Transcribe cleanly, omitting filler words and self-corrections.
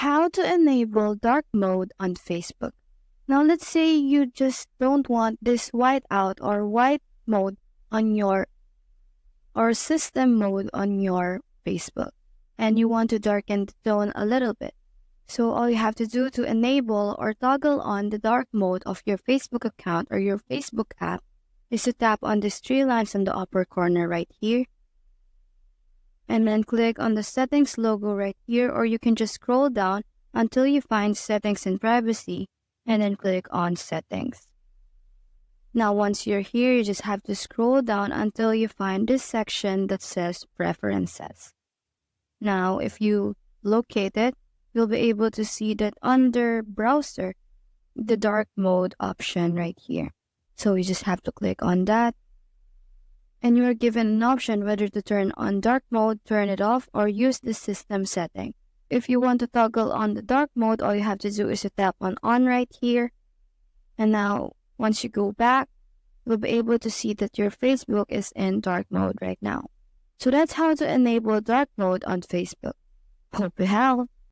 how to enable dark mode on Facebook. Now let's say you just don't want this whiteout or white mode on your or system mode on your Facebook, and you want to darken the tone a little bit. So all you have to do to enable or toggle on the dark mode of your Facebook account or your Facebook app is to tap on these three lines in the upper corner right here, and then click on the settings logo right here, or you can just scroll down until you find settings and privacy and then click on settings. Now once you're here, you just have to scroll down until you find this section that says preferences. Now if you locate it, you'll be able to see that under browser, the dark mode option right here. So you just have to click on that, and you are given an option whether to turn on dark mode, turn it off, or use the system setting. If you want to toggle on the dark mode, all you have to do is to tap on right here. And now, once you go back, you'll be able to see that your Facebook is in dark mode right now. So that's how to enable dark mode on Facebook. Hope you helped.